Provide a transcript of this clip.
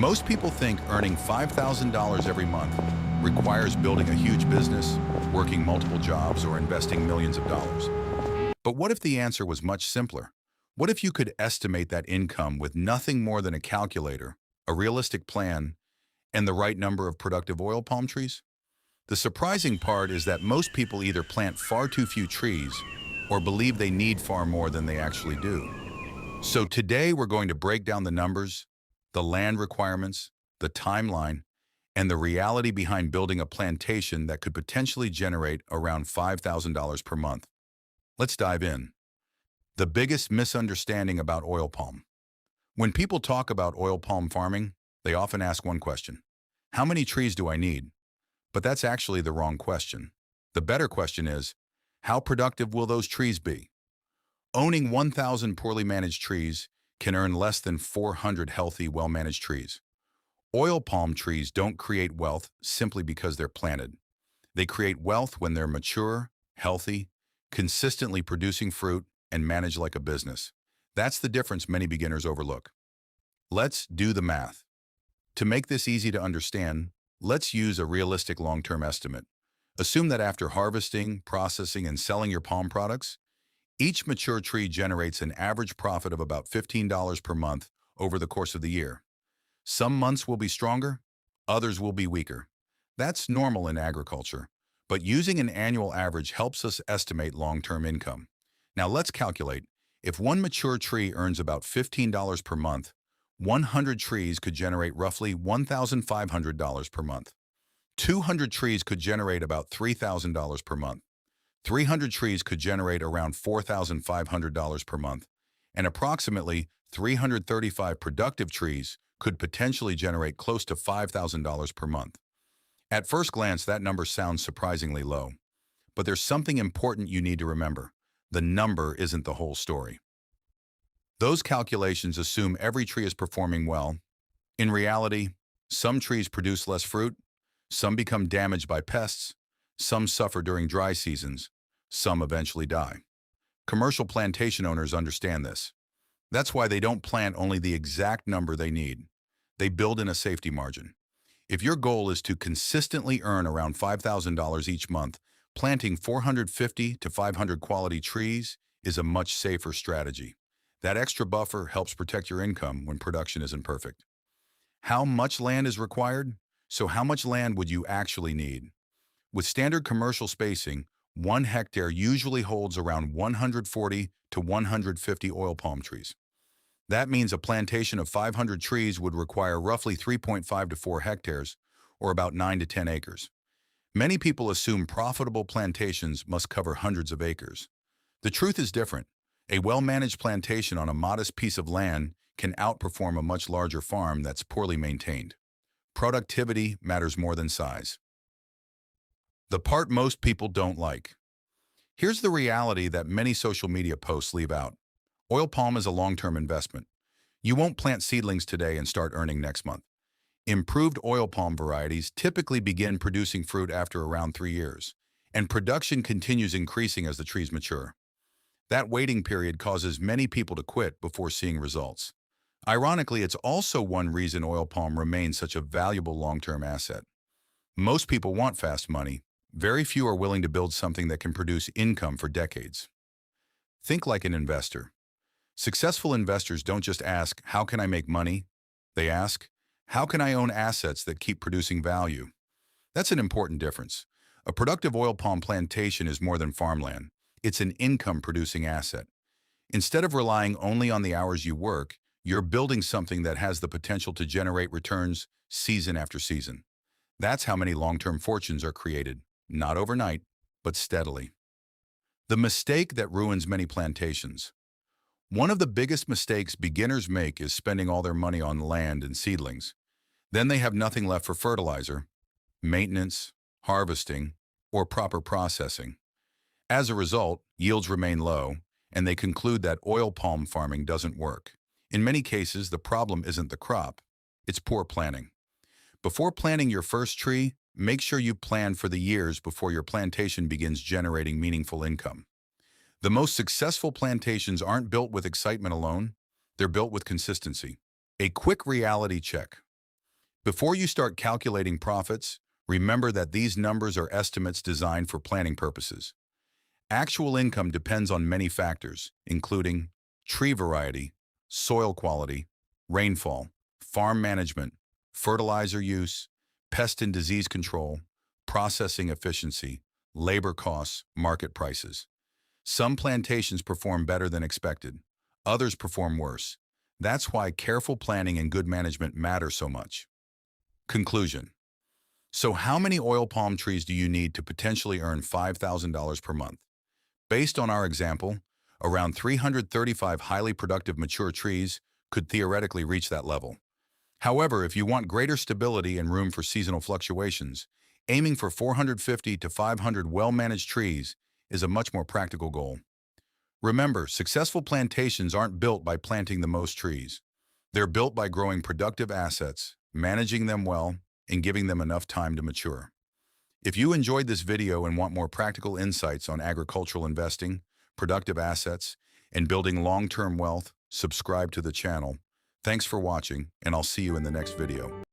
Most people think earning $5,000 every month requires building a huge business, working multiple jobs, or investing millions of dollars. But what if the answer was much simpler? What if you could estimate that income with nothing more than a calculator, a realistic plan, and the right number of productive oil palm trees? The surprising part is that most people either plant far too few trees or believe they need far more than they actually do. So today we're going to break down the numbers, the land requirements, the timeline, and the reality behind building a plantation that could potentially generate around $5,000 per month. Let's dive in. The biggest misunderstanding about oil palm. When people talk about oil palm farming, they often ask one question: how many trees do I need? But that's actually the wrong question. The better question is, how productive will those trees be? Owning 1,000 poorly managed trees can earn less than 400 healthy, well-managed trees. Oil palm trees don't create wealth simply because they're planted. They create wealth when they're mature, healthy, consistently producing fruit, and managed like a business. That's the difference many beginners overlook. Let's do the math. To make this easy to understand, let's use a realistic long-term estimate. Assume that after harvesting, processing, and selling your palm products, each mature tree generates an average profit of about $15 per month over the course of the year. Some months will be stronger, others will be weaker. That's normal in agriculture, but using an annual average helps us estimate long-term income. Now let's calculate. If one mature tree earns about $15 per month, 100 trees could generate roughly $1,500 per month. 200 trees could generate about $3,000 per month. 300 trees could generate around $4,500 per month, and approximately 335 productive trees could potentially generate close to $5,000 per month. At first glance, that number sounds surprisingly low, but there's something important you need to remember. The number isn't the whole story. Those calculations assume every tree is performing well. In reality, some trees produce less fruit, some become damaged by pests, some suffer during dry seasons, some eventually die. Commercial plantation owners understand this. That's why they don't plant only the exact number they need. They build in a safety margin. If your goal is to consistently earn around $5,000 each month, planting 450 to 500 quality trees is a much safer strategy. That extra buffer helps protect your income when production isn't perfect. How much land is required? So how much land would you actually need? With standard commercial spacing, 1 hectare usually holds around 140 to 150 oil palm trees. That means a plantation of 500 trees would require roughly 3.5 to 4 hectares, or about 9 to 10 acres. Many people assume profitable plantations must cover hundreds of acres. The truth is different. A well-managed plantation on a modest piece of land can outperform a much larger farm that's poorly maintained. Productivity matters more than size. The part most people don't like. Here's the reality that many social media posts leave out. Oil palm is a long-term investment. You won't plant seedlings today and start earning next month. Improved oil palm varieties typically begin producing fruit after around 3 years, and production continues increasing as the trees mature. That waiting period causes many people to quit before seeing results. Ironically, it's also one reason oil palm remains such a valuable long-term asset. Most people want fast money. Very few are willing to build something that can produce income for decades. Think like an investor. Successful investors don't just ask, how can I make money? They ask, how can I own assets that keep producing value? That's an important difference. A productive oil palm plantation is more than farmland. It's an income-producing asset. Instead of relying only on the hours you work, you're building something that has the potential to generate returns season after season. That's how many long-term fortunes are created, not overnight, but steadily. The mistake that ruins many plantations. One of the biggest mistakes beginners make is spending all their money on land and seedlings. Then they have nothing left for fertilizer, maintenance, harvesting, or proper processing. As a result, yields remain low, and they conclude that oil palm farming doesn't work. In many cases, the problem isn't the crop, it's poor planning. Before planting your first tree, make sure you plan for the years before your plantation begins generating meaningful income. The most successful plantations aren't built with excitement alone, they're built with consistency. A quick reality check. Before you start calculating profits, remember that these numbers are estimates designed for planning purposes. Actual income depends on many factors, including tree variety, soil quality, rainfall, farm management, fertilizer use, pest and disease control, processing efficiency, labor costs, market prices. Some plantations perform better than expected. Others perform worse. That's why careful planning and good management matter so much. Conclusion. So how many oil palm trees do you need to potentially earn $5,000 per month? Based on our example, around 335 highly productive mature trees could theoretically reach that level. However, if you want greater stability and room for seasonal fluctuations, aiming for 450 to 500 well-managed trees is a much more practical goal. Remember, successful plantations aren't built by planting the most trees. They're built by growing productive assets, managing them well, and giving them enough time to mature. If you enjoyed this video and want more practical insights on agricultural investing, productive assets, and building long-term wealth, subscribe to the channel. Thanks for watching, and I'll see you in the next video.